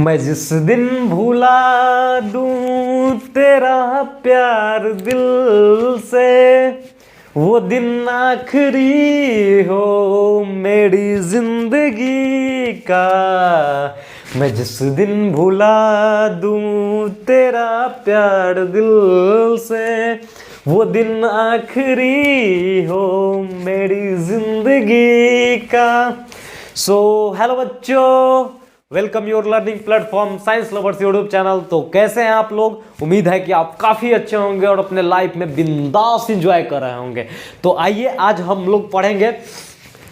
मैं जिस दिन भूला दूं तेरा प्यार दिल से, वो दिन आखिरी हो मेरी जिंदगी का। मैं जिस दिन भूला दूं तेरा प्यार दिल से, वो दिन आखिरी हो मेरी जिंदगी का। सो हेलो बच्चों, welcome your learning platform science lovers YouTube channel. तो कैसे हैं आप लोग? उम्मीद है कि आप काफ़ी अच्छे होंगे और अपने लाइफ में बिंदास एंजॉय कर रहे होंगे। तो आइए आज हम लोग पढ़ेंगे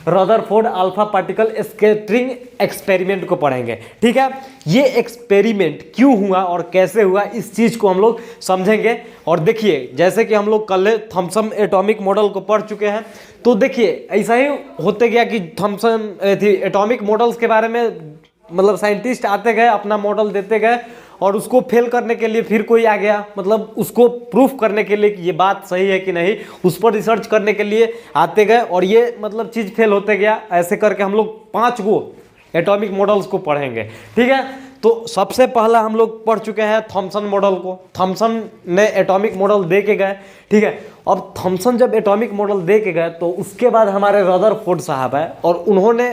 Rutherford alpha particle scattering experiment को पढ़ेंगे। ठीक है, ये एक्सपेरिमेंट क्यों हुआ और कैसे हुआ इस चीज़ को हम लोग समझेंगे। और देखिए, जैसे कि हम लोग कल थॉमसन एटॉमिक मॉडल को पढ़ चुके हैं, तो देखिए ऐसा ही होते गया कि थॉमसन एटॉमिक मॉडल्स के बारे में मतलब साइंटिस्ट आते गए, अपना मॉडल देते गए और उसको फेल करने के लिए फिर कोई आ गया, मतलब उसको प्रूफ करने के लिए कि ये बात सही है कि नहीं, उस पर रिसर्च करने के लिए आते गए और ये मतलब चीज़ फेल होते गया। ऐसे करके हम लोग 5 गो एटॉमिक मॉडल्स को पढ़ेंगे। ठीक है, तो सबसे पहला हम लोग पढ़ चुके हैं थॉमसन मॉडल को। थॉमसन ने एटॉमिक मॉडल दे के गए। ठीक है, अब थॉमसन जब एटॉमिक मॉडल दे के गए तो उसके बाद हमारे रदरफोर्ड साहब है और उन्होंने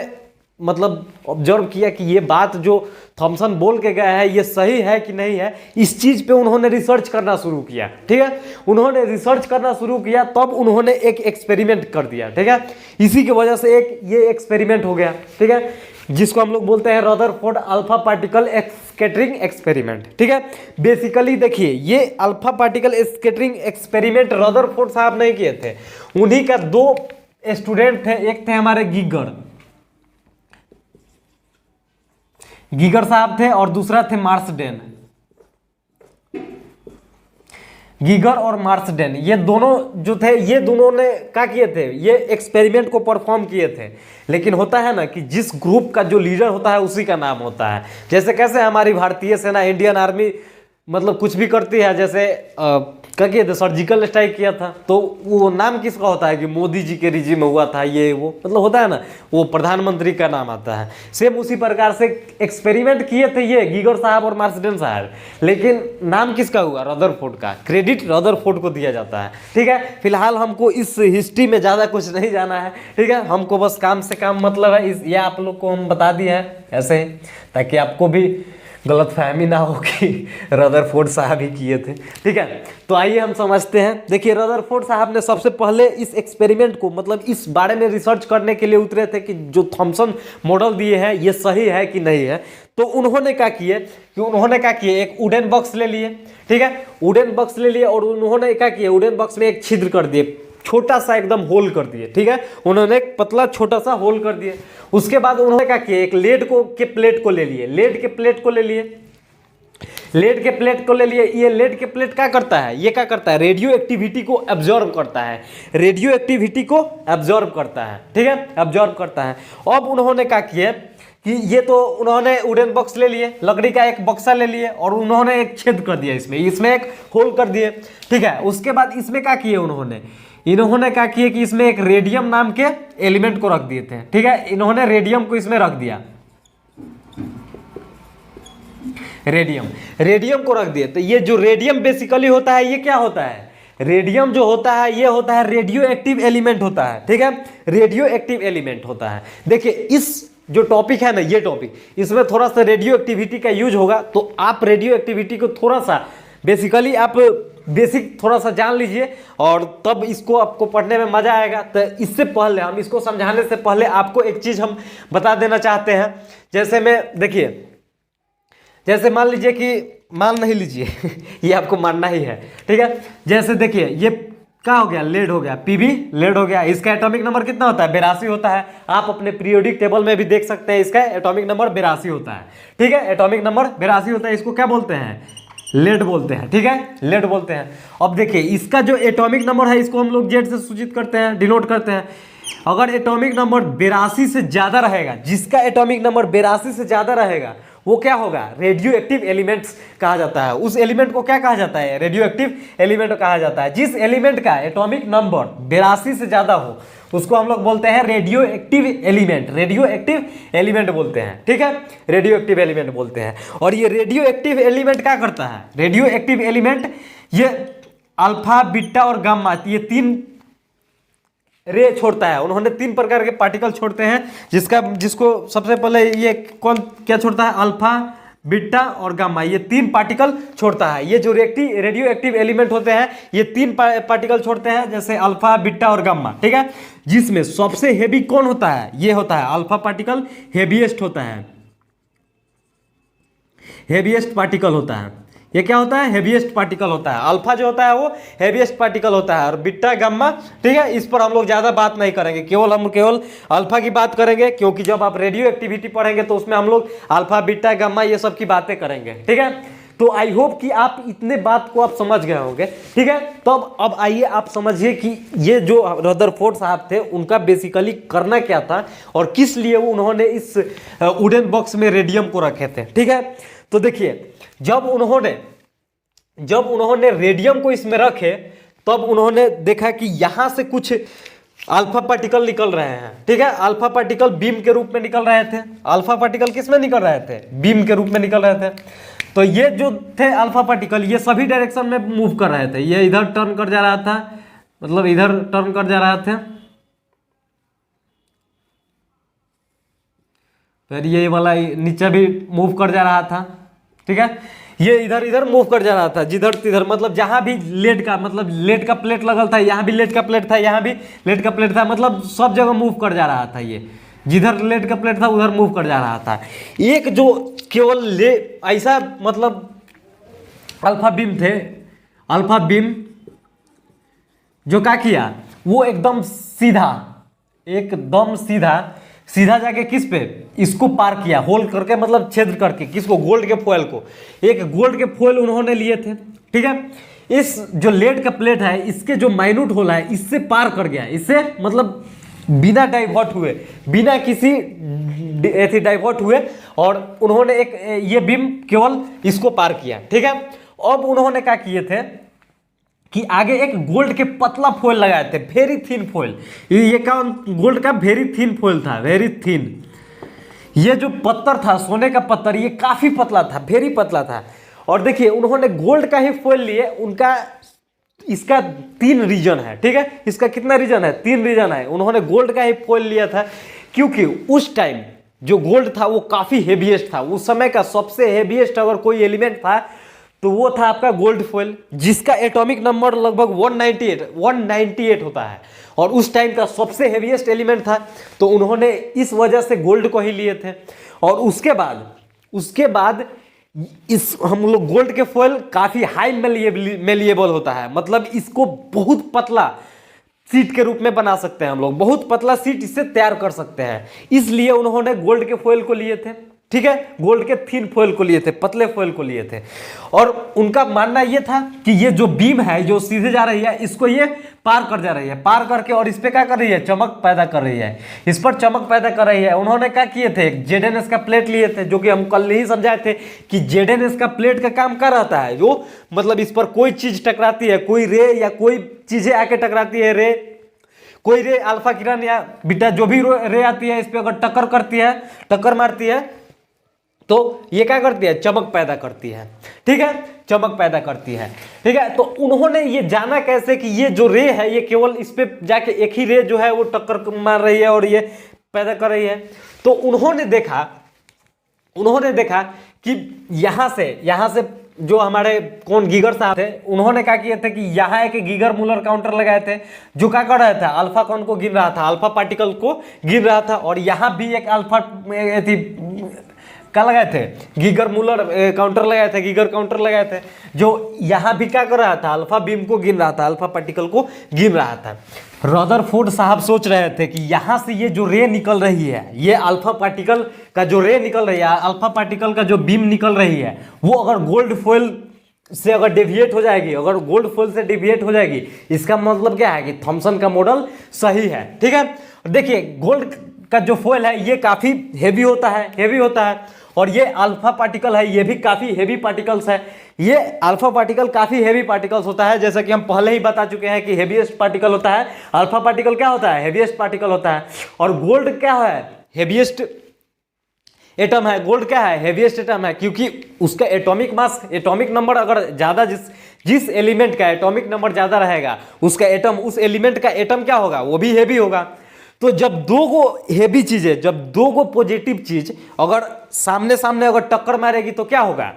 मतलब ऑब्जर्व किया कि ये बात जो थॉमसन बोल के गया है ये सही है कि नहीं है। इस चीज़ पे उन्होंने रिसर्च करना शुरू किया। ठीक है, उन्होंने रिसर्च करना शुरू किया, तब उन्होंने एक एक्सपेरिमेंट कर दिया। ठीक है, इसी की वजह से ये एक्सपेरिमेंट हो गया। ठीक है, जिसको हम लोग बोलते हैं Rutherford alpha particle scattering experiment. ठीक है, बेसिकली देखिए, ये alpha particle scattering experiment Rutherford साहब नहीं किए थे, उन्हीं का 2 स्टूडेंट थे। एक थे हमारे गीगर साहब थे और दूसरा थे मार्सडेन। गीगर और मार्सडेन, ये दोनों जो थे, ये दोनों ने क्या किए थे, ये एक्सपेरिमेंट को परफॉर्म किए थे। लेकिन होता है ना कि जिस ग्रुप का जो लीडर होता है उसी का नाम होता है। जैसे कैसे हमारी भारतीय सेना, इंडियन आर्मी मतलब कुछ भी करती है, जैसे क्या किए थे, सर्जिकल स्ट्राइक किया था, तो वो नाम किसका होता है कि मोदी जी के रिजीम में हुआ था ये वो, मतलब होता है ना, वो प्रधानमंत्री का नाम आता है। सेम उसी प्रकार से एक्सपेरिमेंट किए थे ये गीगर साहब और मार्सडेन साहब, लेकिन नाम किसका हुआ? रदरफोर्ड का। क्रेडिट रदरफोर्ड को दिया जाता है। ठीक है, फिलहाल हमको इस हिस्ट्री में ज़्यादा कुछ नहीं जाना है। ठीक है, हमको बस काम से काम मतलब है, ये आप लोग को हम बता दिए हैं ऐसे, ताकि आपको भी गलतफहमी ना हो कि रदरफोर्ड साहब ही किए थे। ठीक है, तो आइए हम समझते हैं। देखिए, रदरफोर्ड साहब ने सबसे पहले इस एक्सपेरिमेंट को मतलब इस बारे में रिसर्च करने के लिए उतरे थे कि जो थॉमसन मॉडल दिए हैं ये सही है कि नहीं है। तो उन्होंने क्या किए, एक वुडन बॉक्स ले लिए। ठीक है, वुडन बॉक्स ले लिए और उन्होंने क्या किया, वुडन बॉक्स में एक छिद्र कर दिए, छोटा सा एकदम होल कर दिए। ठीक है, उन्होंने एक पतला छोटा सा होल कर दिए। उसके बाद उन्होंने क्या किया, एक लेड के प्लेट को ले लिए। ये लेड के प्लेट के प्लेट क्या करता है, ये क्या करता है, रेडियो एक्टिविटी को एब्जॉर्ब करता है। ठीक है, एब्जॉर्ब करता है। अब उन्होंने क्या किया कि ये तो उन्होंने वुडन बॉक्स ले लिए, लकड़ी का एक बक्सा ले लिए और उन्होंने एक छेद कर दिया, इसमें एक होल कर दिए। ठीक है, उसके बाद इसमें क्या किए इन्होंने क्या किया कि इसमें एक रेडियम नाम के एलिमेंट को रख दिए थे। ठीक है, इन्होंने रेडियम को इसमें रख दिया, रेडियम को रख दिए। तो ये जो रेडियम बेसिकली होता है, ये क्या होता है, रेडियम जो होता है ये होता है रेडियो एक्टिव एलिमेंट होता है। ठीक है, रेडियो एक्टिव एलिमेंट होता है। देखिए, इस जो टॉपिक है ना, ये टॉपिक, इसमें थोड़ा सा रेडियो एक्टिविटी का यूज होगा, तो आप रेडियो एक्टिविटी को थोड़ा सा बेसिकली आप बेसिक थोड़ा सा जान लीजिए और तब इसको आपको पढ़ने में मजा आएगा। तो इससे पहले, हम इसको समझाने से पहले आपको एक चीज हम बता देना चाहते हैं। जैसे मान लीजिए कि, मान नहीं लीजिए ये आपको मानना ही है। ठीक है, जैसे देखिए, ये क्या हो गया, लेड हो गया, पीबी लेड हो गया। इसका एटॉमिक नंबर कितना होता है, 82 होता है। आप अपने पीरियोडिक टेबल में भी देख सकते हैं, इसका एटॉमिक नंबर 82 होता है। ठीक है, एटॉमिक नंबर 82 होता है। इसको क्या बोलते हैं, लेड बोलते हैं। ठीक है, लेड बोलते हैं। अब देखिए, इसका जो एटॉमिक नंबर है इसको हम लोग जेड से सूचित करते हैं, डिनोट करते हैं। अगर एटॉमिक नंबर 82 से ज़्यादा रहेगा, जिसका एटॉमिक नंबर 82 से ज़्यादा रहेगा वो क्या होगा, रेडियो एक्टिव एलिमेंट्स कहा जाता है। उस एलिमेंट को क्या कहा जाता है, रेडियो एक्टिव एलिमेंट कहा जाता है। जिस एलिमेंट का एटॉमिक नंबर 82 से ज़्यादा हो उसको हम लोग बोलते हैं radio active element, radio active element बोलते हैं, ठीक है, रेडियो एक्टिव एलिमेंट बोलते हैं। और ये रेडियो एक्टिव एलिमेंट क्या करता है, रेडियो एक्टिव एलिमेंट ये अल्फा बीटा और गामा ये 3 रे छोड़ता है। उन्होंने 3 प्रकार के पार्टिकल छोड़ते हैं, जिसको सबसे पहले ये कौन क्या छोड़ता है, अल्फा बीटा और गामा, ये 3 पार्टिकल छोड़ता है। ये जो रेडियो एक्टिव एलिमेंट होते हैं ये 3 पार्टिकल छोड़ते हैं, जैसे अल्फा बीटा और गामा, ठीक है। जिसमें सबसे हेवी कौन होता है, ये होता है अल्फा पार्टिकल, हेवीएस्ट होता है, हेवीएस्ट पार्टिकल होता है। ये क्या होता है, हेवीएस्ट पार्टिकल होता है। अल्फा जो होता है वो हेवीएस्ट पार्टिकल होता है, और बीटा गामा, ठीक है, इस पर हम लोग ज्यादा बात नहीं करेंगे, केवल अल्फा की बात करेंगे, क्योंकि जब आप रेडियो एक्टिविटी पढ़ेंगे तो उसमें हम लोग अल्फा बीटा गामा ये सब की बातें करेंगे, ठीक है। तो आई होप कि आप इतने बात को आप समझ गए होंगे, ठीक है। तो अब आइए आप समझिए कि ये जो रदरफोर्ड साहब थे उनका बेसिकली करना क्या था और किस लिए उन्होंने इस वुडन बॉक्स में रेडियम को रखे थे, ठीक है। तो देखिए जब उन्होंने रेडियम को इसमें रखे तब उन्होंने देखा कि यहां से कुछ अल्फा पार्टिकल निकल रहे हैं, ठीक है। अल्फा पार्टिकल बीम के रूप में निकल रहे थे। अल्फा पार्टिकल किस में निकल रहे थे, बीम के रूप में निकल रहे थे। तो ये जो थे अल्फा पार्टिकल ये सभी डायरेक्शन में मूव कर रहे थे। ये इधर टर्न कर जा रहा था, मतलब इधर टर्न कर जा रहा था, फिर ये वाला नीचे भी मूव कर जा रहा था, ठीक है। ये इधर इधर मूव कर जा रहा था, जिधर तिधर, मतलब जहां भी लेड का प्लेट लगल था, यहाँ भी लेड का प्लेट था, यहाँ भी लेड का प्लेट था, मतलब सब जगह मूव कर जा रहा था। ये जिधर लेड का प्लेट था उधर मूव कर जा रहा था। एक जो केवल ऐसा मतलब अल्फा बीम थे, अल्फा बीम जो क्या किया, वो एकदम सीधा जाके किस पे, इसको पार किया, होल करके, मतलब छेद करके, किसको, गोल्ड के फॉयल को। एक गोल्ड के फॉयल उन्होंने लिए थे, ठीक है। इस जो लेड का प्लेट है इसके जो माइन्यूट होल है इससे पार कर गया, इससे मतलब बिना डाइवर्ट हुए, बिना किसी ऐसी डाइवर्ट हुए, और उन्होंने एक ये बीम केवल इसको पार किया, ठीक है। अब उन्होंने क्या किए थे कि आगे एक गोल्ड के पतला फॉइल लगाए थे, वेरी थिन फॉइल। ये क्या गोल्ड का वेरी थिन फॉइल था, वेरी थिन। ये जो पत्थर था, सोने का पत्थर, ये काफी पतला था, वेरी पतला था। और देखिए उन्होंने गोल्ड का ही फॉइल लिए, उनका इसका 3 रीजन है, ठीक है। इसका कितना रीजन है, 3 रीजन है। उन्होंने गोल्ड का ही फॉइल लिया था क्योंकि उस टाइम जो गोल्ड था वो काफी हेवीएस्ट था। उस समय का सबसे हेवीएस्ट अगर कोई एलिमेंट था तो वो था आपका गोल्ड फॉइल, जिसका एटॉमिक नंबर लगभग 198 होता है, और उस टाइम का सबसे हेवीएस्ट एलिमेंट था। तो उन्होंने इस वजह से गोल्ड को ही लिए थे। और उसके बाद इस हम लोग गोल्ड के फॉइल काफी हाई मेलिएबल होता है, मतलब इसको बहुत पतला सीट के रूप में बना सकते हैं हम लोग, बहुत पतला सीट इससे तैयार कर सकते हैं। इसलिए उन्होंने गोल्ड के फॉइल को लिए थे, ठीक है, गोल्ड के थिन फॉइल को लिए थे, पतले फॉइल को लिए थे। और उनका मानना यह था कि ये जो बीम है जो सीधे जा रही है इसको ये पार कर जा रही है, पार करके और इस पे क्या कर रही है, चमक पैदा कर रही है, इस पर चमक पैदा कर रही है। उन्होंने क्या किए थे, ZnS का प्लेट लिए थे, जो कि हम कल ही समझाए थे कि ZnS का प्लेट का काम कर रहता है, जो मतलब इस पर कोई चीज टकराती है, कोई रे या कोई चीजें आके टकराती है, रे कोई रे अल्फा किरण या बीटा जो भी रे आती है, इस पर अगर टक्कर करती है, टक्कर मारती है, तो ये क्या करती है, चमक पैदा करती है, ठीक है, चमक पैदा करती है, ठीक है। तो उन्होंने ये जाना कैसे कि ये जो रे है ये केवल इस पे जाके एक ही रे जो है वो टक्कर मार रही है और ये पैदा कर रही है। तो उन्होंने देखा कि यहाँ से जो हमारे कौन गीगर साहब थे, उन्होंने क्या किए थे कि यहाँ एक गीगर मूलर काउंटर लगाए थे, जो क्या कर रहा था, अल्फा कौन को गिन रहा था, अल्फा पार्टिकल को गिन रहा था। और यहाँ भी एक अल्फा क्या लगाए थे, गीगर मूलर काउंटर लगाए थे, गीगर काउंटर लगाए थे, जो यहाँ भी क्या कर रहा था, अल्फा बीम को गिन रहा था, अल्फा पार्टिकल को गिन रहा था। रदरफोर्ड साहब सोच रहे थे कि यहाँ से ये जो रे निकल रही है, ये अल्फा पार्टिकल का जो रे निकल रही है, अल्फा पार्टिकल का जो बीम निकल रही है, वो अगर गोल्ड फॉइल से अगर डेविएट हो जाएगी, अगर गोल्ड फॉइल से डेविएट हो जाएगी, इसका मतलब क्या है कि थॉमसन का मॉडल सही है, ठीक है। देखिए गोल्ड का जो फॉइल है ये काफी हेवी होता है, और ये अल्फा पार्टिकल है, ये भी काफी हेवी पार्टिकल्स है। ये अल्फा पार्टिकल काफी हेवी पार्टिकल्स होता है, जैसा कि हम पहले ही बता चुके हैं कि हेवीएस्ट पार्टिकल होता है अल्फा पार्टिकल। क्या होता है? हेवीएस्ट पार्टिकल होता है। और गोल्ड क्या है? हेवीएस्ट एटम है। गोल्ड क्या है? हेवीएस्ट एटम है, क्योंकि उसका एटॉमिक मास, एटॉमिक नंबर अगर ज्यादा, जिस एलिमेंट का एटॉमिक नंबर ज्यादा रहेगा उसका एटम, उस एलिमेंट का एटम क्या होगा? वो भी हेवी होगा। तो जब दो गो हेवी चीजें, जब दो गो पॉजिटिव चीज अगर सामने सामने अगर टक्कर मारेगी तो क्या होगा?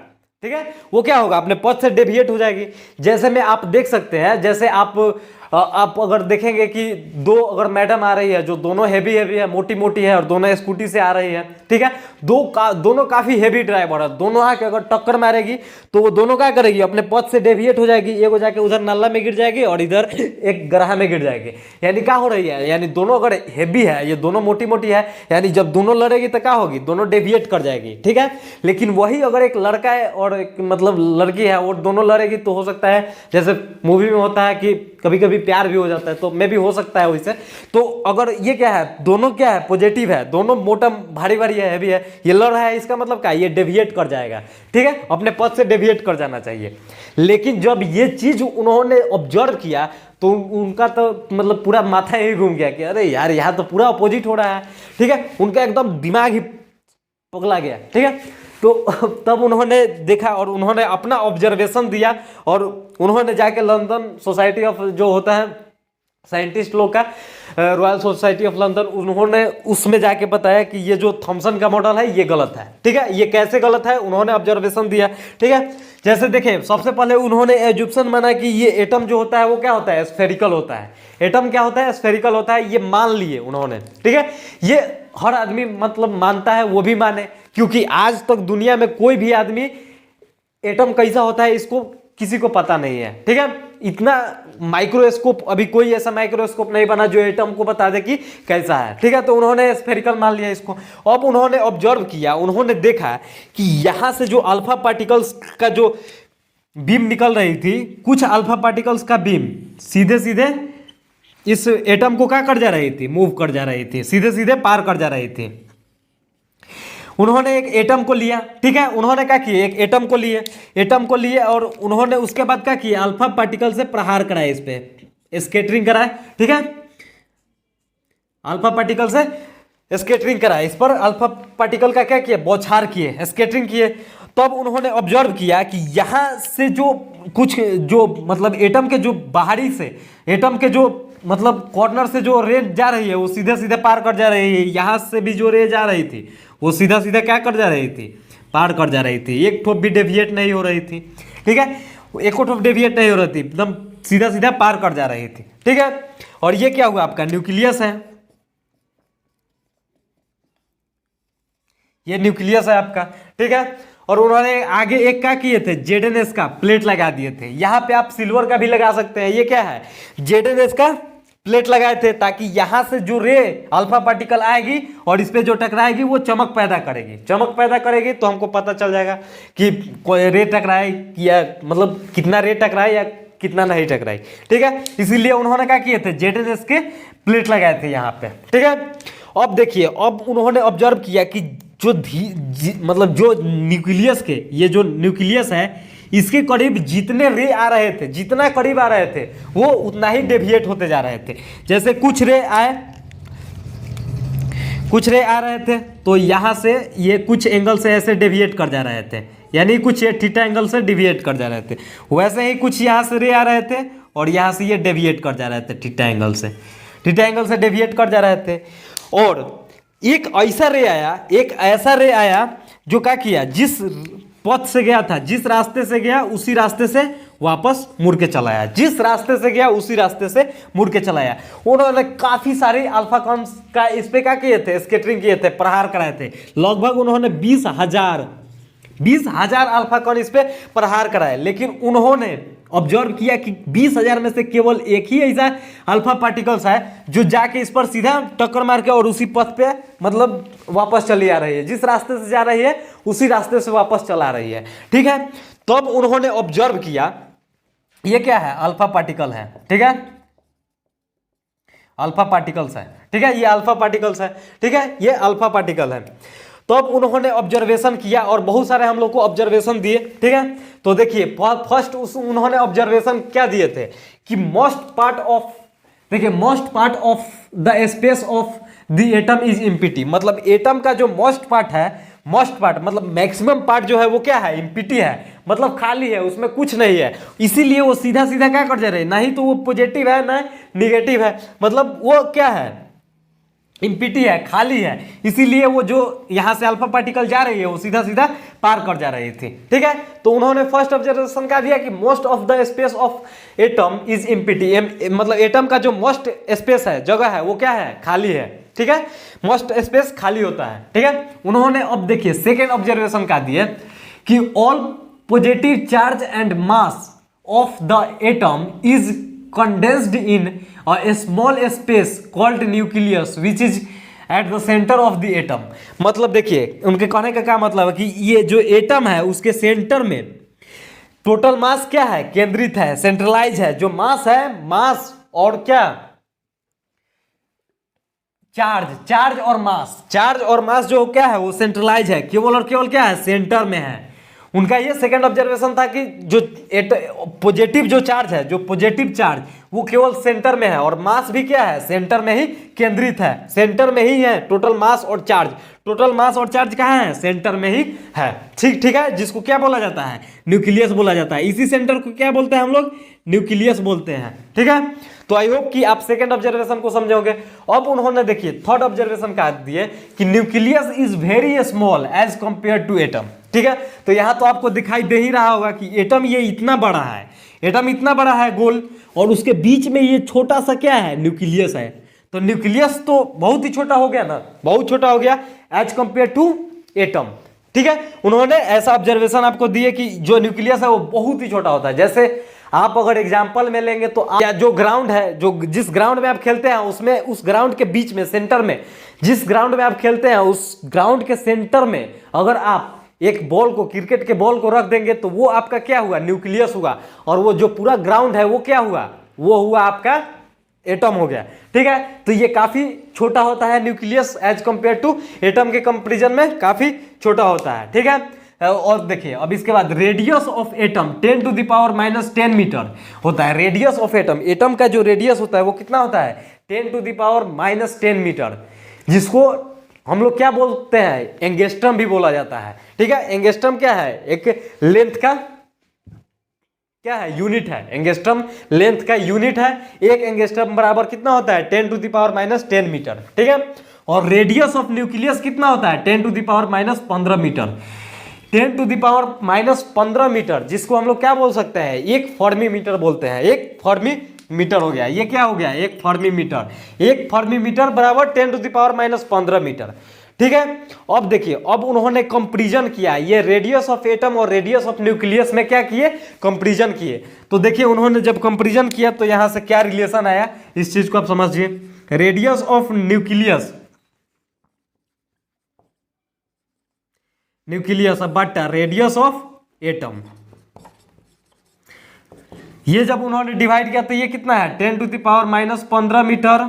ठीक है, वो क्या होगा? अपने पथ से डेविएट हो जाएगी। जैसे में आप देख सकते हैं, जैसे आप अगर देखेंगे कि दो अगर मैडम आ रही है जो दोनों हेवी है, मोटी मोटी है, और दोनों स्कूटी से आ रही है, ठीक है, दोनों काफी हेवी ड्राइवर है, दोनों आके अगर टक्कर मारेगी तो वो दोनों क्या करेगी? अपने पथ से डेविएट हो जाएगी। एक हो जाके उधर नाला में गिर जाएगी और इधर एक गड्ढा में गिर जाएगी। यानी क्या हो रही है? यानी दोनों अगर हेवी है, ये दोनों मोटी मोटी है, यानी जब दोनों लड़ेगी तो क्या होगी? दोनों डेविएट कर जाएगी। ठीक है, लेकिन वही अगर एक लड़का है और एक मतलब लड़की है, वो दोनों लड़ेगी तो हो सकता है, जैसे मूवी में होता है कि कभी कभी प्यार भी हो जाता है, तो मे भी हो सकता है वैसे। तो अगर ये क्या है? दोनों क्या है? पॉजिटिव है, दोनों मोटा भारी भारी है, हैवी है, ये लड़ रहा है, इसका मतलब क्या? ये डेविएट कर जाएगा। ठीक है, अपने पथ से डेविएट कर जाना चाहिए। लेकिन जब ये चीज उन्होंने ऑब्जर्व किया तो उनका तो मतलब पूरा माथा ही घूम गया कि अरे यार, यहाँ तो पूरा अपोजिट हो रहा है। ठीक है, उनका एकदम दिमाग ही पगला गया। ठीक है, तो तब उन्होंने देखा और उन्होंने अपना ऑब्जर्वेशन दिया और उन्होंने जाके लंदन सोसाइटी ऑफ, जो होता है साइंटिस्ट लोग का, रॉयल सोसाइटी ऑफ लंदन, उन्होंने उसमें जाके बताया कि ये जो थॉमसन का मॉडल है ये गलत है। ठीक है, ये कैसे गलत है? उन्होंने ऑब्जर्वेशन दिया। ठीक है, जैसे देखें, सबसे पहले उन्होंने एजुप्शन माना कि ये एटम जो होता है वो क्या होता है? स्फेरिकल होता है। एटम क्या होता है? स्फेरिकल होता है। ये मान लिए उन्होंने। ठीक है, ये हर आदमी मतलब मानता है, वो भी माने, क्योंकि आज तक दुनिया में कोई भी आदमी एटम कैसा होता है इसको किसी को पता नहीं है। ठीक है, इतना माइक्रोस्कोप, अभी कोई ऐसा माइक्रोस्कोप नहीं बना जो एटम को बता दे कि कैसा है। ठीक है, तो उन्होंने स्फेरिकल मान लिया इसको। अब उन्होंने ऑब्जर्व किया, उन्होंने देखा कि यहां से जो अल्फा पार्टिकल्स का जो बीम निकल रही थी, कुछ अल्फा पार्टिकल्स का बीम सीधे सीधे इस एटम को क्या कर जा रही थी? मूव कर जा रही थी, सीधे सीधे पार कर जा रही थी। उन्होंने एक एटम को लिया। ठीक है, उन्होंने क्या किया? एक एटम को लिए और उन्होंने उसके बाद क्या किया? अल्फा पार्टिकल से प्रहार कराया, इस पे स्कैटरिंग कराया। ठीक है, अल्फा पार्टिकल से स्कैटरिंग कराया, इस पर अल्फा पार्टिकल का क्या किया? बौछार किए, स्कैटरिंग किए। तब उन्होंने ऑब्जर्व किया कि यहाँ से जो कुछ जो मतलब एटम के जो बाहरी से, एटम के जो मतलब कॉर्नर से जो रे जा रही है वो सीधे सीधे पार कर जा रही है। यहाँ से भी जो रे जा रही थी वो सीधा सीधा क्या कर जा रही थी? पार कर जा रही थी। एक ठोप भी डेविएट नहीं हो रही थी। ठीक है, एक ठोप डेविएट नहीं हो रही थी, एकदम सीधा सीधा पार कर जा रही थी। ठीक है, और ये क्या हुआ? आपका न्यूक्लियस है, ये न्यूक्लियस है आपका। ठीक है, और उन्होंने आगे एक क्या किए थे? जेडएनएस का प्लेट लगा दिए थे। यहाँ पे आप सिल्वर का भी लगा सकते हैं। ये क्या है? जेडएनएस का प्लेट लगाए थे, ताकि यहां से जो रे अल्फा पार्टिकल आएगी और इस पे जो टकराएगी वो चमक पैदा करेगी। चमक पैदा करेगी तो हमको पता चल जाएगा कि कोई रे टकराए या मतलब कितना रे टकराए या कितना नहीं टकराई। ठीक है, इसीलिए उन्होंने क्या किए थे? जेडएनएस के प्लेट लगाए थे यहाँ पे। ठीक है, अब देखिए, अब उन्होंने ऑब्जर्व किया कि जो मतलब जो न्यूक्लियस के, ये जो न्यूक्लियस है इसके करीब जितने रे आ रहे थे, जितना करीब आ रहे थे वो उतना ही डेविएट होते जा रहे थे। जैसे कुछ रे आ रहे थे तो यहाँ से ये कुछ एंगल से ऐसे डेविएट कर जा रहे थे, यानी कुछ ये थीटा एंगल से डेविएट कर जा रहे थे। वैसे ही कुछ यहाँ से रे आ रहे थे और यहाँ से ये डेविएट कर जा रहे थे थीटा एंगल से, थीटा एंगल से डेविएट कर जा रहे थे। और एक ऐसा रे आया जो क्या किया? जिस पथ से गया था, जिस रास्ते से गया उसी रास्ते से वापस मुड़ के चला आया, जिस रास्ते से गया उसी रास्ते से मुड़ के चला आया। उन्होंने काफी सारे अल्फा कॉन्स का इस पे क्या किए थे? स्कैटरिंग किए थे, प्रहार कराए थे। लगभग उन्होंने 20,000 अल्फा कॉन इस पे प्रहार कराए। लेकिन उन्होंने ऑब्जर्व किया कि 20,000 में से केवल एक ही ऐसा अल्फा पार्टिकल्स है जो जाके इस पर सीधा टक्कर मार के और उसी पथ पे मतलब वापस चली आ रही है, जिस रास्ते से जा रही है उसी रास्ते से वापस चला रही है। ठीक है, तब उन्होंने ऑब्जर्व किया ये क्या है? अल्फा पार्टिकल है। ठीक है, अल्फा पार्टिकल्स है। ठीक है, ये अल्फा पार्टिकल्स है। ठीक है, ये अल्फा पार्टिकल है। तो अब उन्होंने ऑब्जर्वेशन किया और बहुत सारे हम लोग को ऑब्जर्वेशन दिए, ठीक है। तो देखिए फर्स्ट उन्होंने ऑब्जर्वेशन क्या दिए थे कि most part of the space of the atom is empty, मतलब एटम का जो मोस्ट पार्ट मतलब मैक्सिमम पार्ट जो है वो क्या है, एम्प्टी है, मतलब खाली है, उसमें कुछ नहीं है। इसीलिए वो सीधा सीधा क्या कर जा रहे हैं, ना ही तो वो पॉजिटिव है ना निगेटिव है, मतलब वो क्या है, एम्प्टी है, खाली है। इसीलिए वो जो यहां से अल्फा पार्टिकल जा रही है वो सीधा सीधा पार कर जा रही थी, ठीक है। तो उन्होंने फर्स्ट ऑब्जर्वेशन क्या दिया कि most of the space of atom is empty, मतलब एटम का जो मोस्ट स्पेस है, जगह है, वो क्या है, खाली है, ठीक है। मोस्ट स्पेस खाली होता है, ठीक है। उन्होंने अब देखिए सेकेंड ऑब्जर्वेशन क्या दिए कि all positive charge and mass of the atom is condensed in a small space called nucleus which is at the center of the atom। मतलब देखिए उनके कहने का क्या मतलब है कि ये जो एटम है उसके सेंटर में टोटल मास क्या है, केंद्रित है, सेंट्रलाइज है। जो मास है, मास और क्या, चार्ज और मास जो क्या है वो सेंट्रलाइज है, केवल और केवल क्या है, सेंटर में है। उनका ये सेकंड ऑब्जर्वेशन था कि जो पॉजिटिव जो चार्ज है, जो पॉजिटिव चार्ज वो केवल सेंटर में है और मास भी क्या है, सेंटर में ही केंद्रित है, सेंटर में ही है। टोटल मास और चार्ज कहाँ है, सेंटर में ही है, ठीक है। जिसको क्या बोला जाता है, न्यूक्लियस बोला जाता है। इसी सेंटर को क्या बोलते हैं हम लोग, न्यूक्लियस बोलते हैं, ठीक है। तो आई होप कि आप सेकंड ऑब्जर्वेशन को समझोगे। अब उन्होंने देखिए थर्ड ऑब्जर्वेशन का दिए कि nucleus is very small as compare to atom, ठीक है। तो यहां तो आपको दिखाई दे ही रहा होगा कि एटम ये इतना बड़ा है, एटम इतना बड़ा है गोल, और उसके बीच में ये छोटा सा क्या है, न्यूक्लियस है। तो न्यूक्लियस तो बहुत ही छोटा हो गया ना, बहुत छोटा हो गया एज कंपेयर टू एटम, ठीक है। उन्होंने ऐसा ऑब्जर्वेशन आपको दिए कि जो न्यूक्लियस है वो बहुत ही छोटा होता है। जैसे आप अगर एग्जाम्पल में लेंगे तो जो ग्राउंड है, जो जिस ग्राउंड में आप खेलते हैं उसमें, उस ग्राउंड के बीच में, सेंटर में, जिस ग्राउंड में आप खेलते हैं उस ग्राउंड के सेंटर में अगर आप एक बॉल को, क्रिकेट के बॉल को रख देंगे तो वो आपका क्या हुआ, न्यूक्लियस हुआ। और वो जो पूरा ग्राउंड है वो क्या हुआ, वो हुआ आपका एटम हो गया, ठीक है। तो ये काफी छोटा होता है nucleus as compare to atom के कंपैरिजन में काफी छोटा होता है, ठीक है। और देखिए अब इसके बाद radius of atom 10 to the power -10 metre होता है। रेडियस ऑफ एटम का जो रेडियस होता है वो कितना होता है, 10 टू द पावर -10 मीटर, जिसको हम लोग क्या बोलते हैं, एंगस्ट्रम भी बोला जाता है, ठीक है। एंगस्ट्रम क्या है, एक लेंथ का क्या है, यूनिट है। एंगस्ट्रम लेंथ का यूनिट है। एक एंगस्ट्रम बराबर कितना होता है, 10 टू द पावर -10 मीटर, ठीक है। और रेडियस ऑफ न्यूक्लियस कितना होता है, 10 to the power -15 metre. 10 to the power -15 metre, जिसको हम लोग क्या बोल सकते हैं, एक फर्मी मीटर बोलते हैं। एक फर्मी मीटर हो गया, ये क्या हो गया, एक फर्मी मीटर। एक फर्मी मीटर बराबर 10 टू द पावर -15 मीटर, ठीक है। अब देखिए अब उन्होंने कंपैरिजन किया, ये रेडियस ऑफ एटम और रेडियस ऑफ न्यूक्लियस में क्या किए, कंपैरिजन किए। तो देखिए उन्होंने जब कंपैरिजन किया तो यहां से क्या रिलेशन आया, इस चीज को आप समझिए। रेडियस ऑफ न्यूक्लियस बटा रेडियस ऑफ एटम, ये जब उन्होंने डिवाइड किया तो ये कितना है, 10 टू द पावर -15 मीटर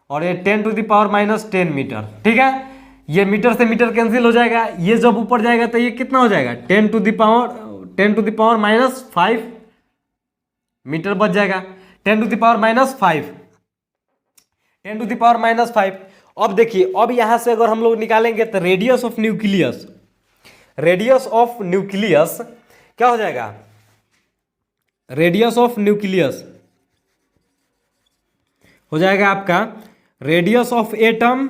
और ये 10 टू द पावर -10 मीटर, ठीक है। ये मीटर से मीटर कैंसिल हो जाएगा, ये जब ऊपर जाएगा तो ये कितना हो जाएगा, 10 टू द पावर -5 मीटर बच जाएगा, 10 to the power -5, 10 to the power -5। अब देखिए अब यहां से अगर हम लोग निकालेंगे तो रेडियस ऑफ न्यूक्लियस क्या हो जाएगा, रेडियस ऑफ न्यूक्लियस हो जाएगा आपका रेडियस ऑफ एटम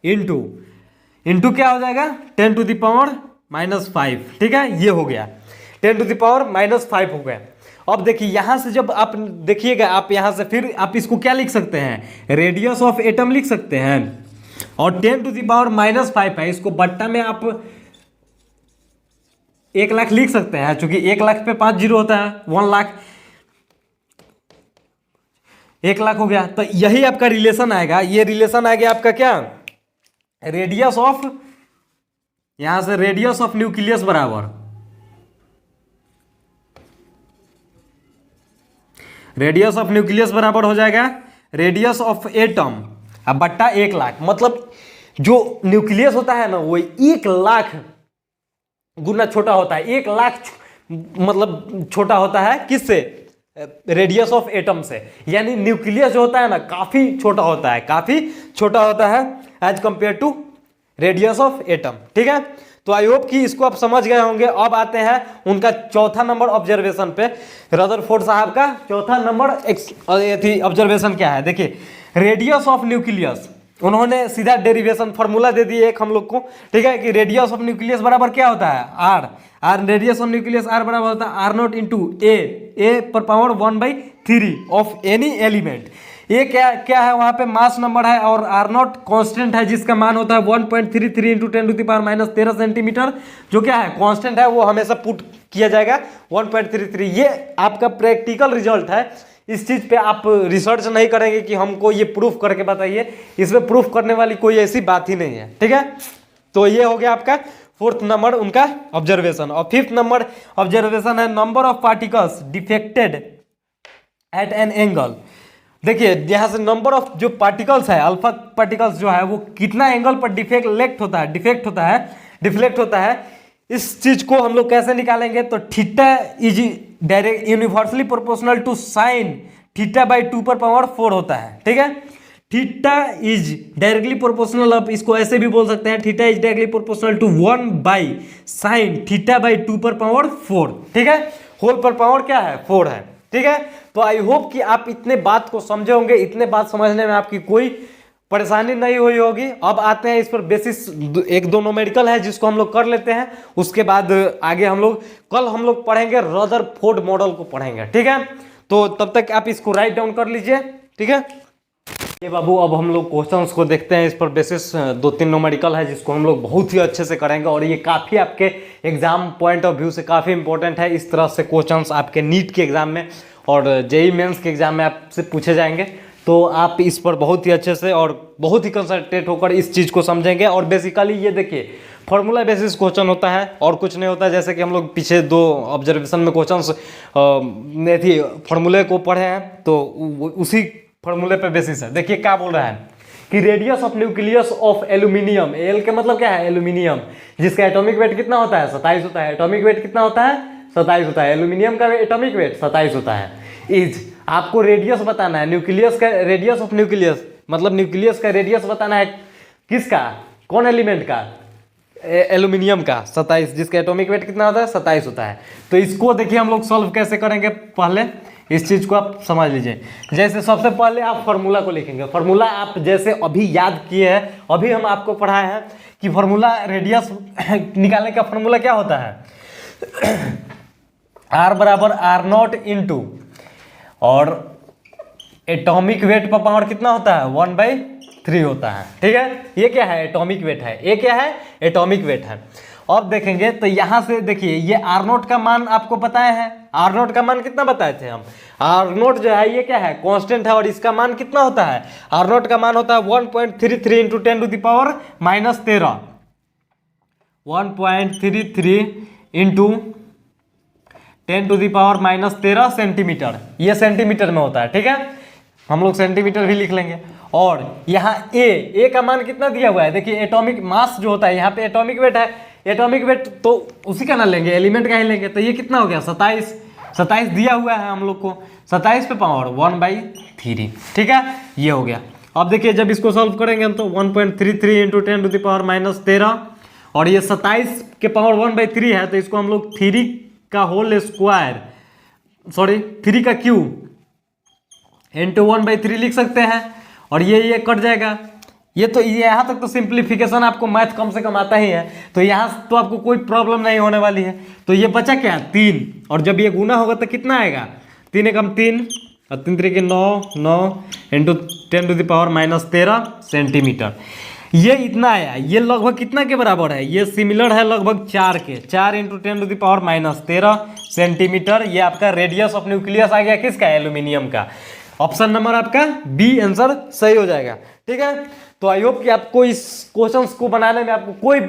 इंटू क्या हो जाएगा, 10 टू द पावर -5, ठीक है। ये हो गया 10 टू द पावर -5 हो गया। अब देखिए यहां से जब आप देखिएगा, आप यहां से फिर आप इसको क्या लिख सकते हैं, रेडियस ऑफ एटम लिख सकते हैं, और 10 टू द पावर -5 है, इसको बट्टा में आप 1 लाख लिख सकते हैं, क्योंकि 1 लाख पे 5 जीरो होता है, 1 लाख, 1 लाख हो गया। तो यही आपका रिलेशन आएगा, ये रिलेशन आ गया आपका क्या, रेडियस ऑफ, यहां से रेडियस ऑफ न्यूक्लियस बराबर हो जाएगा रेडियस ऑफ एटम अब बट्टा 1 लाख। मतलब जो न्यूक्लियस होता है ना वो 1,00,000 गुना छोटा होता है, 1,00,000 मतलब छोटा होता है किससे? रेडियस ऑफ एटम से। यानी न्यूक्लियस जो होता है ना काफी छोटा होता है, काफी छोटा होता है as compare to radius of atom. ठीक है, तो आई होप कि इसको आप समझ गए होंगे। अब आते हैं उनका चौथा नंबर ऑब्जर्वेशन पे। रदरफोर्ड साहब का चौथा नंबर ऑब्जर्वेशन क्या है? देखिए, रेडियस ऑफ न्यूक्लियस, उन्होंने सीधा डेरिवेशन फार्मूला दे दिए एक हम लोग को। ठीक है, कि रेडियस ऑफ न्यूक्लियस बराबर क्या होता है? R radius of nucleus R बराबर होता है R0 इंटू ए पर पावर 1/3 ऑफ एनी एलिमेंट। ये क्या है? वहां पे मास नंबर है और R0 कांस्टेंट है जिसका मान होता है 1.33 इंटू 10⁻⁻13 सेंटीमीटर। जो क्या है? कांस्टेंट है, वो हमेशा पुट किया जाएगा 1.33। ये आपका प्रैक्टिकल रिजल्ट है। इस चीज पे आप रिसर्च नहीं करेंगे कि हमको ये प्रूफ करके बताइए, इसमें प्रूफ करने वाली कोई ऐसी बात ही नहीं है। ठीक है, तो ये हो गया आपका फोर्थ नंबर उनका ऑब्जर्वेशन। और फिफ्थ नंबर ऑब्जर्वेशन है number of particles defected at an angle. देखिए, यहां से नंबर ऑफ जो पार्टिकल्स है, अल्फा पार्टिकल्स जो है वो कितना एंगल पर डिफेक्ट होता है। इस चीज को हम लोग कैसे निकालेंगे? तो theta is direct universally proportional to sine theta by 2 पर पावर 4 होता है। ठीक है, थीटा इज डायरेक्टली प्रोपोर्शनल, आप इसको ऐसे भी बोल सकते हैं, theta is directly proportional to 1/sin theta by 2 पर पावर 4। ठीक है, होल पर पावर क्या है? 4 है। ठीक है, तो आई होप कि आप इतने बात को समझे होंगे, इतने बात समझने में आपकी कोई परेशानी नहीं हुई होगी। अब आते हैं इस पर बेसिस, एक दो न्यूमेरिकल है जिसको हम लोग कर लेते हैं, उसके बाद आगे कल हम लोग पढ़ेंगे रदरफोर्ड मॉडल को पढ़ेंगे। ठीक है, तो तब तक आप इसको राइट डाउन कर लीजिए। ठीक है, ये बाबू अब हम लोग क्वेश्चंस को देखते हैं। इस पर बेसिस 2-3 न्यूमेरिकल है जिसको हम लोग बहुत ही अच्छे से करेंगे और ये काफ़ी आपके एग्जाम पॉइंट ऑफ व्यू से काफ़ी इंपॉर्टेंट है। इस तरह से क्वेश्चंस आपके नीट के एग्जाम में और जेईई मेंस के एग्जाम में आपसे पूछे जाएंगे, तो आप इस पर बहुत ही अच्छे से और बहुत ही कंसंट्रेट होकर इस चीज़ को समझेंगे। और बेसिकली ये देखिए, फॉर्मूला बेसिस क्वेश्चन होता है और कुछ नहीं होता। जैसे कि हम लोग पीछे 2 ऑब्जर्वेशन में क्वेश्चंस थी फॉर्मूले को पढ़े हैं, तो उसी फॉर्मूले पे बेसिस है। देखिए क्या बोल रहा है कि radius of nucleus of aluminium, L के मतलब क्या है? एल्यूमिनियम, जिसका एटॉमिक वेट कितना होता है? 27 होता है। एटॉमिक वेट कितना होता है? 27 होता है। एल्यूमिनियम का एटॉमिक वेट 27 होता है। इज आपको रेडियस बताना है, न्यूक्लियस का रेडियस ऑफ न्यूक्लियस, मतलब न्यूक्लियस का रेडियस बताना है। किसका? कौन एलिमेंट का? एल्यूमिनियम का 27, जिसका एटॉमिक वेट कितना होता है? 27 होता है। तो इसको देखिए हम लोग सॉल्व कैसे करेंगे, पहले इस चीज को आप समझ लीजिए। जैसे सबसे पहले आप फार्मूला को लिखेंगे। फार्मूला आप जैसे अभी याद किए हैं, अभी हम आपको पढ़ाए हैं कि फार्मूला रेडियस निकालने का फार्मूला क्या होता है? R बराबर R0 इंटू, और एटॉमिक वेट पर पावर कितना होता है? 1/3 होता है। ठीक है, ये क्या है? एटॉमिक वेट है। ये क्या है? एटॉमिक वेट है। अब देखेंगे तो यहां से देखिए, ये R0 का मान आपको बताए हैं। R0 का मान कितना बताए थे हम? R0 जो है ये क्या है? कांस्टेंट है और इसका मान कितना होता है? R0 का मान होता है 1.33 इंटू 10⁻⁻13 1.33 इंटू 10⁻⁻13 सेंटीमीटर। ये सेंटीमीटर में होता है। ठीक है, हम लोग सेंटीमीटर भी लिख लेंगे। और यहाँ ए का मान कितना दिया हुआ है? देखिए, एटॉमिक मास जो होता है, यहाँ पे एटॉमिक वेट है। एटॉमिक वेट तो उसी का ना लेंगे, एलिमेंट का ही लेंगे। तो ये कितना हो गया? 27 दिया हुआ है हम लोग को, 27 पे पावर 1/3। ठीक है, ये हो गया। अब देखिए, जब इसको सॉल्व करेंगे हम तो 1.33 इंटू 10⁻⁻13 और ये 27 के पावर 1/3 है, तो इसको हम लोग 3 का होल स्क्वायर, सॉरी 3 का क्यूब इंटू 1/3 लिख सकते हैं। और ये कट जाएगा। ये तो यहाँ तक तो सिंप्लीफिकेशन आपको मैथ कम से कम आता ही है, तो यहाँ तो आपको कोई प्रॉब्लम नहीं होने वाली है। तो ये बचा क्या? 3, और जब ये गुना होगा तो कितना आएगा? 3 एकम 3 और 3 3 के 9 इंटू 10⁻⁻13 सेंटीमीटर। ये इतना आया। ये लगभग कितना के बराबर है? ये सिमिलर है लगभग 4 के, 4 इंटू 10⁻⁻13 सेंटीमीटर। ये आपका रेडियस ऑफ न्यूक्लियस आ गया। किसका? एल्यूमिनियम का। ऑप्शन नंबर आपका बी आंसर सही हो जाएगा। ठीक है, तो आई होप कि आपको इस क्वेश्चंस को बनाने में आपको कोई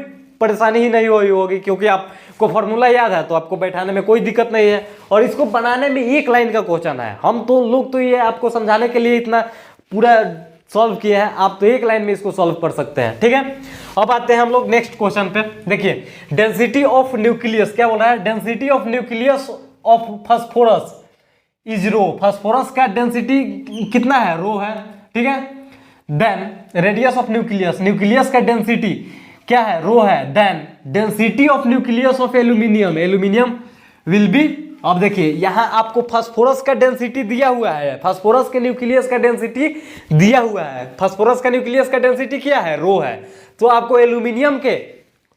परेशानी ही नहीं हुई होगी, क्योंकि आपको फॉर्मूला याद है तो आपको बैठाने में कोई दिक्कत नहीं है। और इसको बनाने में 1 लाइन का क्वेश्चन है। हम तो लोग तो ये आपको समझाने के लिए इतना पूरा सॉल्व किए हैं, आप तो एक लाइन में इसको सॉल्व कर सकते हैं। ठीक है, अब आते हैं हम लोग नेक्स्ट क्वेश्चन पे। देखिए डेंसिटी ऑफ न्यूक्लियस क्या बोल रहा है, density of nucleus of phosphorus is rho. Phosphorus का डेंसिटी कितना है, रो है। ठीक है, then radius of nucleus, nucleus का डेंसिटी क्या है, रो है। Then density of nucleus of aluminium, aluminium will be. अब देखिए यहां आपको फास्फोरस का डेंसिटी दिया हुआ है, फास्फोरस के न्यूक्लियस का डेंसिटी दिया हुआ है, फास्फोरस का न्यूक्लियस का डेंसिटी क्या है, रो है। तो आपको एल्यूमिनियम के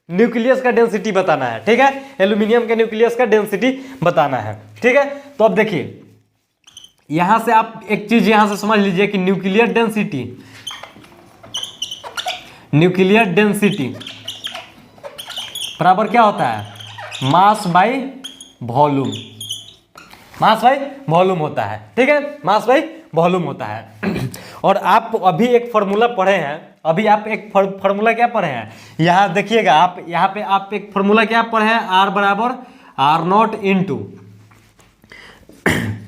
न्यूक्लियस का डेंसिटी बताना है। ठीक है, एल्यूमिनियम के न्यूक्लियस का डेंसिटी बताना है। ठीक है, तो अब देखिए यहां से आप एक चीज यहां से समझ लीजिए कि न्यूक्लियर डेंसिटी, न्यूक्लियर डेंसिटी बराबर क्या होता है, mass by volume, mass by volume होता है। ठीक है, मास बाई वॉल्यूम होता है। और आप अभी एक फॉर्मूला पढ़े हैं, अभी आप एक फॉर्मूला क्या पढ़े हैं, यहाँ देखिएगा आप, यहाँ पे आप एक फॉर्मूला क्या पढ़े हैं, आर बराबर आर नॉट इंटू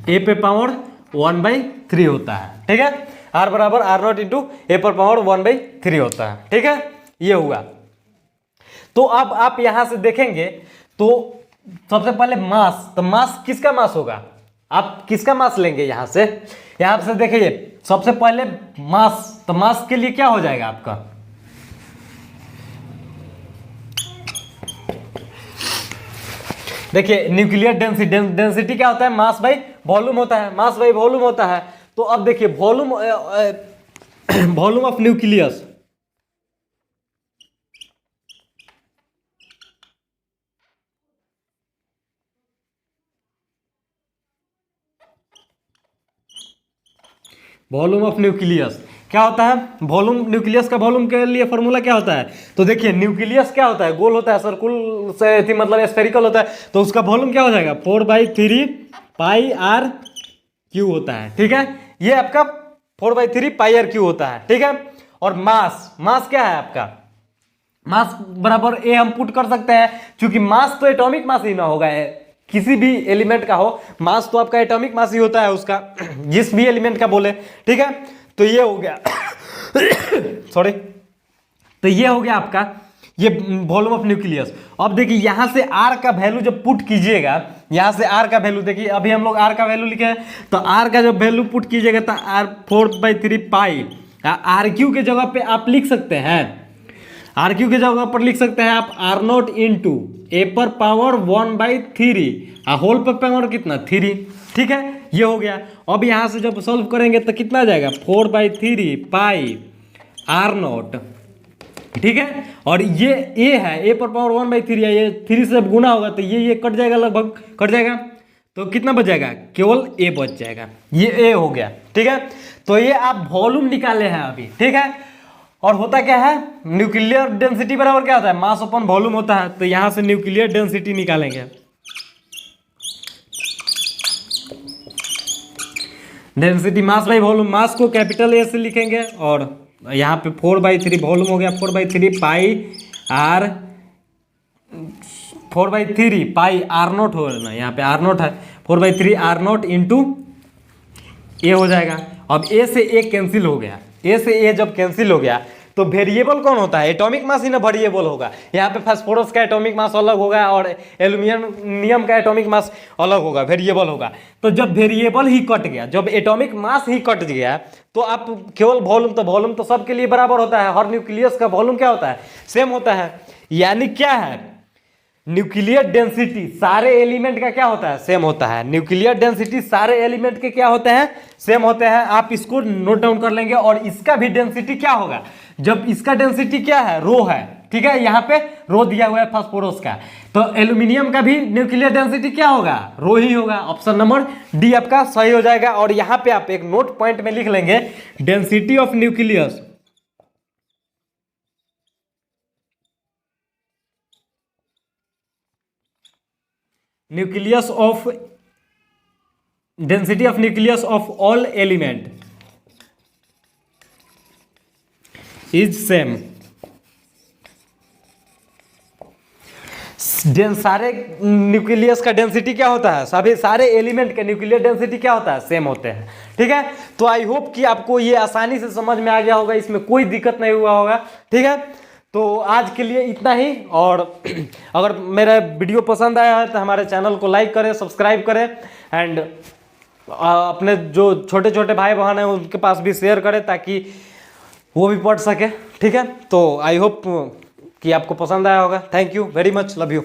ए पे पावर 1/3 होता है। ठीक है, आर बराबर आर नॉट इंटू ए पर पावर 1/3 होता है। ठीक है, ये हुआ। तो अब आप यहां से देखेंगे तो सबसे पहले मास, तो मास किसका मास होगा, आप किसका मास लेंगे यहां से देखिए सबसे पहले मास, तो मास के लिए क्या हो जाएगा आपका, देखिए न्यूक्लियर डेंसिटी क्या होता है, मास बाई वॉल्यूम होता है, मास बाई वॉल्यूम होता है। तो अब देखिए volume, volume of nucleus, volume of nucleus क्या होता है, वॉल्यूम, न्यूक्लियस का वॉल्यूम के लिए फॉर्मूला क्या होता है, तो देखिए न्यूक्लियस क्या होता है, गोल होता है, सर्कुल से थी मतलब स्फेरिकल होता है, तो उसका वॉल्यूम क्या हो जाएगा 4/3 पाई आर क्यू होता है। ठीक है, ये आपका 4/3 पाई आर क्यू होता है। ठीक है, और मास, मास क्या है आपका, मास बराबर ए हम पुट कर सकते हैं, क्योंकि मास तो एटॉमिक मास ही ना होगा, किसी भी एलिमेंट का हो मास तो आपका एटॉमिक मास ही होता है उसका, जिस भी एलिमेंट का बोले। ठीक है, तो ये हो गया सॉरी, तो ये हो गया आपका ये वॉल्यूम ऑफ न्यूक्लियस। अब देखिए यहां से आर का वैल्यू जब पुट कीजिएगा, यहां से आर का वैल्यू देखिए, अभी हम लोग आर का वैल्यू लिखे हैं, तो आर का जब वैल्यू पुट कीजिएगा तो आर 4/3 पाई, आर क्यू के जगह पे आप लिख सकते हैं, आर क्यू के जगह पर लिख सकते हैं आप आर नॉट इंटू ए पर पावर 1/3 होल पर पावर कितना 3। ठीक है, ये हो गया। अब यहां से जब सॉल्व करेंगे तो कितना आ जाएगा 4/3 पाई आर नॉट। ठीक है, और ये ए है, ए पर पावर 1/3 है, ये 3 से जब गुना होगा तो ये कट जाएगा, लगभग कट जाएगा, तो कितना बच जाएगा, केवल ए बच जाएगा, ये ए हो गया। ठीक है, तो ये आप वॉल्यूम निकाले हैं अभी। ठीक है, और होता क्या है, न्यूक्लियर डेंसिटी बराबर क्या होता है, मास अपॉन वॉल्यूम होता है, तो यहां से न्यूक्लियर डेंसिटी निकालेंगे, डेंसिटी मास बाई वॉल्यूम, मास को कैपिटल ए से लिखेंगे, और यहाँ पे 4/3 वॉल्यूम हो गया, 4/3 पाई आर, 4/3 पाई आर नोट हो ना, यहाँ पे आर नोट है, 4/3 आर नोट इंटू ए हो जाएगा। अब ए से ए कैंसिल हो गया, ए से ए जब कैंसिल हो गया तो वेरिएबल कौन होता है, एटॉमिक मास ही ना वेरिएबल होगा। यहाँ पे फास्फोरस का एटॉमिक मास अलग होगा और एल्यूमिनियम का एटॉमिक मास अलग होगा, वेरिएबल होगा। तो जब वेरिएबल ही कट गया, जब एटॉमिक मास ही कट गया, तो आप केवल वॉल्यूम, तो वॉल्यूम तो सबके लिए बराबर होता है, हर न्यूक्लियस का वॉल्यूम क्या होता है, सेम होता है। यानी क्या है, न्यूक्लियर डेंसिटी सारे एलिमेंट का क्या होता है, सेम होता है। न्यूक्लियर डेंसिटी सारे एलिमेंट के क्या होते हैं, सेम होते हैं। आप इसको नोट डाउन कर लेंगे, और इसका भी डेंसिटी क्या होगा, जब इसका डेंसिटी क्या है, रो है। ठीक है, यहाँ पे रो दिया हुआ है फास्फोरस का, तो एल्यूमिनियम का भी न्यूक्लियर डेंसिटी क्या होगा, रो ही होगा। ऑप्शन नंबर डी आपका सही हो जाएगा। और यहाँ पे आप एक नोट पॉइंट में लिख लेंगे, density of nucleus, nucleus of density of nucleus of all element is same सारे न्यूक्लियस का डेंसिटी क्या होता है, सभी सारे एलिमेंट का न्यूक्लियर डेंसिटी क्या होता है, सेम होते हैं। ठीक है, तो आई होप कि आपको ये आसानी से समझ में आ गया होगा, इसमें कोई दिक्कत नहीं हुआ होगा। ठीक है, तो आज के लिए इतना ही। और अगर मेरा वीडियो पसंद आया है तो हमारे चैनल को लाइक करें, सब्सक्राइब करें, एंड अपने जो छोटे छोटे भाई बहन हैं उनके पास भी शेयर करें ताकि वो भी पढ़ सके। ठीक है, तो आई होप कि आपको पसंद आया होगा। Thank you very much, love you.